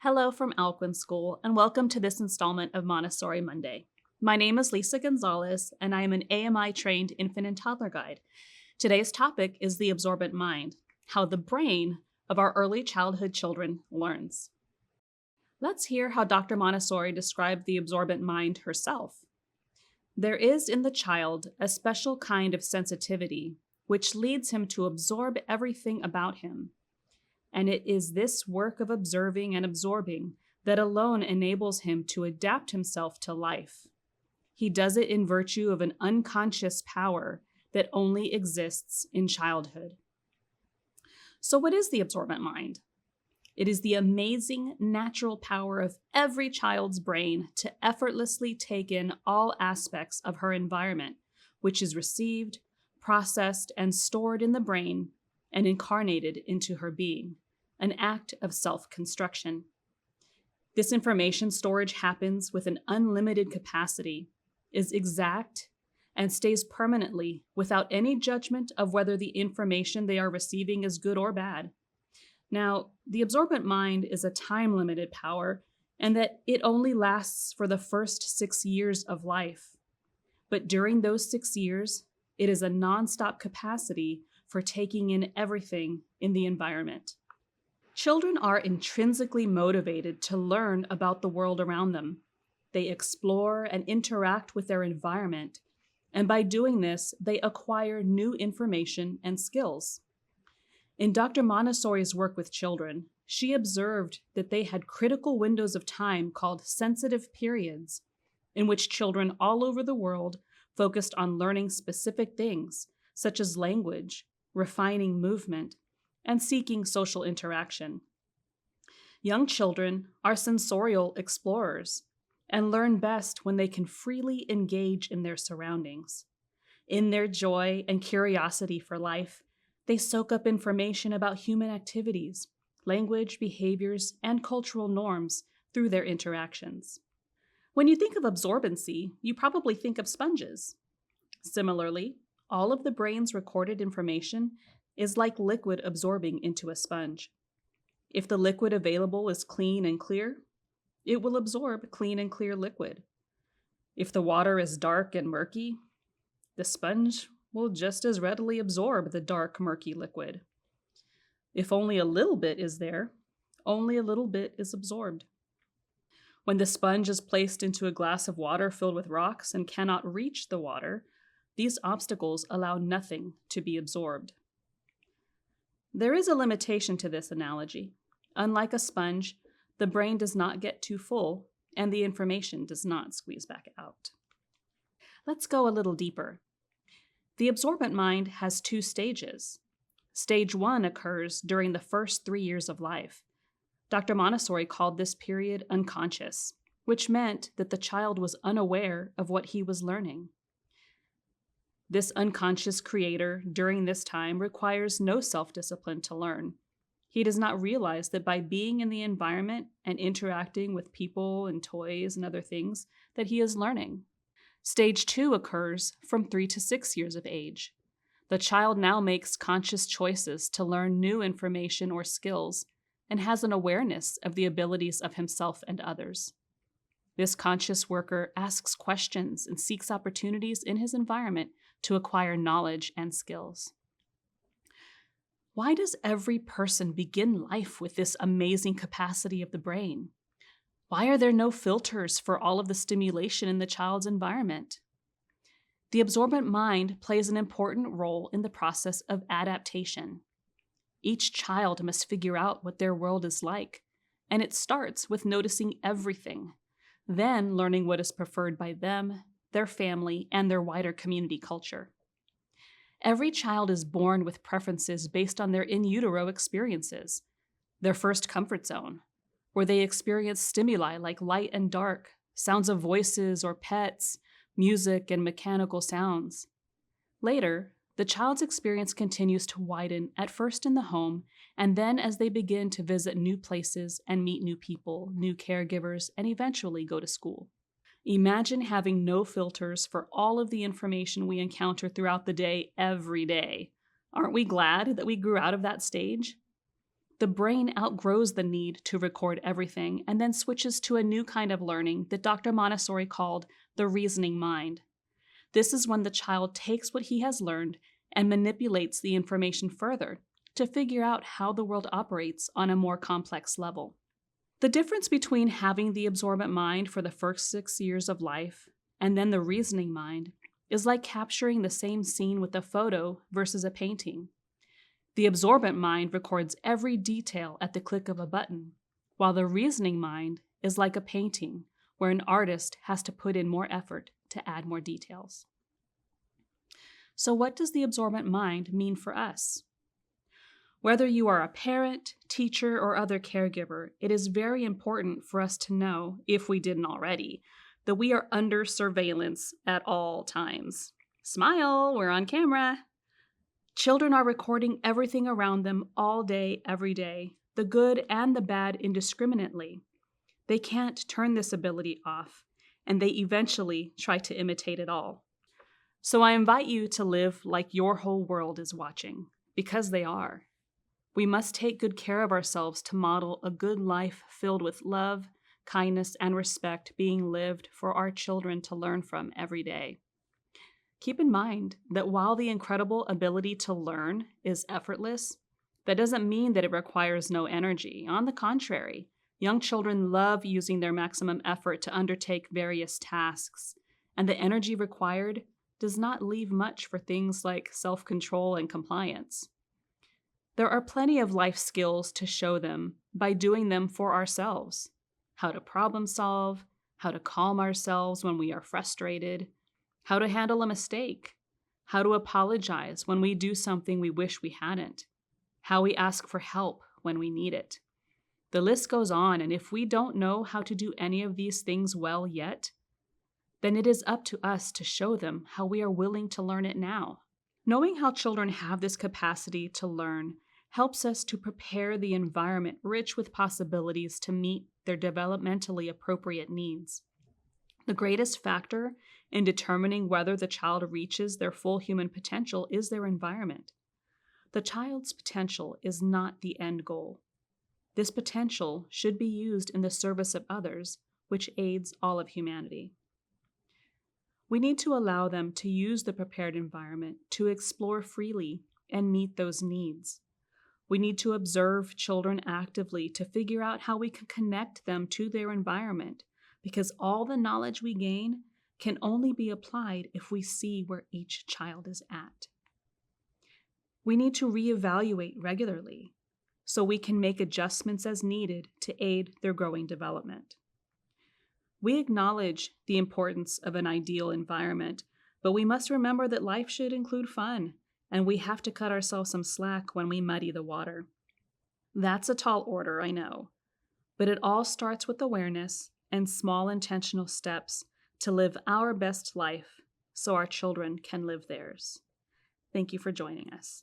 Hello from Alcuin School, and welcome to this installment of Montessori Monday. My name is Lisa Gonzalez, and I am an AMI-trained infant and toddler guide. Today's topic is the absorbent mind, how the brain of our early childhood children learns. Let's hear how Dr. Montessori described the absorbent mind herself. There is in the child a special kind of sensitivity, which leads him to absorb everything about him. And it is this work of observing and absorbing that alone enables him to adapt himself to life. He does it in virtue of an unconscious power that only exists in childhood. So what is the absorbent mind? It is the amazing natural power of every child's brain to effortlessly take in all aspects of her environment, which is received, processed, and stored in the brain and incarnated into her being, an act of self-construction. This information storage happens with an unlimited capacity, is exact, and stays permanently without any judgment of whether the information they are receiving is good or bad. Now, the absorbent mind is a time-limited power, and that it only lasts for the first 6 years of life. But during those 6 years, it is a nonstop capacity for taking in everything in the environment. Children are intrinsically motivated to learn about the world around them. They explore and interact with their environment, and by doing this, they acquire new information and skills. In Dr. Montessori's work with children, she observed that they had critical windows of time called sensitive periods, in which children all over the world focused on learning specific things, such as language, refining movement, and seeking social interaction. Young children are sensorial explorers and learn best when they can freely engage in their surroundings. In their joy and curiosity for life, they soak up information about human activities, language, behaviors, and cultural norms through their interactions. When you think of absorbency, you probably think of sponges. Similarly, all of the brain's recorded information is like liquid absorbing into a sponge. If the liquid available is clean and clear, it will absorb clean and clear liquid. If the water is dark and murky, the sponge will just as readily absorb the dark, murky liquid. If only a little bit is there, only a little bit is absorbed. When the sponge is placed into a glass of water filled with rocks and cannot reach the water, these obstacles allow nothing to be absorbed. There is a limitation to this analogy. Unlike a sponge, the brain does not get too full, and the information does not squeeze back out. Let's go a little deeper. The absorbent mind has 2 stages. Stage 1 occurs during the first 3 years of life. Dr. Montessori called this period unconscious, which meant that the child was unaware of what he was learning. This unconscious creator during this time requires no self-discipline to learn. He does not realize that by being in the environment and interacting with people and toys and other things, that he is learning. Stage 2 occurs from 3 to 6 years of age. The child now makes conscious choices to learn new information or skills and has an awareness of the abilities of himself and others. This conscious worker asks questions and seeks opportunities in his environment to acquire knowledge and skills. Why does every person begin life with this amazing capacity of the brain? Why are there no filters for all of the stimulation in the child's environment? The absorbent mind plays an important role in the process of adaptation. Each child must figure out what their world is like, and it starts with noticing everything, then learning what is preferred by them, their family, and their wider community culture. Every child is born with preferences based on their in utero experiences, their first comfort zone, where they experience stimuli like light and dark, sounds of voices or pets, music and mechanical sounds. Later, the child's experience continues to widen, at first in the home, and then as they begin to visit new places and meet new people, new caregivers, and eventually go to school. Imagine having no filters for all of the information we encounter throughout the day, every day. Aren't we glad that we grew out of that stage? The brain outgrows the need to record everything and then switches to a new kind of learning that Dr. Montessori called the reasoning mind. This is when the child takes what he has learned and manipulates the information further to figure out how the world operates on a more complex level. The difference between having the absorbent mind for the first 6 years of life and then the reasoning mind is like capturing the same scene with a photo versus a painting. The absorbent mind records every detail at the click of a button, while the reasoning mind is like a painting where an artist has to put in more effort to add more details. So what does the absorbent mind mean for us? Whether you are a parent, teacher, or other caregiver, it is very important for us to know, if we didn't already, that we are under surveillance at all times. Smile, we're on camera. Children are recording everything around them all day, every day, the good and the bad indiscriminately. They can't turn this ability off, and they eventually try to imitate it all. So I invite you to live like your whole world is watching, because they are. We must take good care of ourselves to model a good life filled with love, kindness, and respect being lived for our children to learn from every day. Keep in mind that while the incredible ability to learn is effortless, that doesn't mean that it requires no energy. On the contrary, young children love using their maximum effort to undertake various tasks, and the energy required does not leave much for things like self-control and compliance. There are plenty of life skills to show them by doing them for ourselves. How to problem solve, how to calm ourselves when we are frustrated, how to handle a mistake, how to apologize when we do something we wish we hadn't, how we ask for help when we need it. The list goes on, and if we don't know how to do any of these things well yet, then it is up to us to show them how we are willing to learn it now. Knowing how children have this capacity to learn helps us to prepare the environment rich with possibilities to meet their developmentally appropriate needs. The greatest factor in determining whether the child reaches their full human potential is their environment. The child's potential is not the end goal. This potential should be used in the service of others, which aids all of humanity. We need to allow them to use the prepared environment to explore freely and meet those needs. We need to observe children actively to figure out how we can connect them to their environment, because all the knowledge we gain can only be applied if we see where each child is at. We need to reevaluate regularly so we can make adjustments as needed to aid their growing development. We acknowledge the importance of an ideal environment, but we must remember that life should include fun, and we have to cut ourselves some slack when we muddy the water. That's a tall order, I know, but it all starts with awareness and small intentional steps to live our best life so our children can live theirs. Thank you for joining us.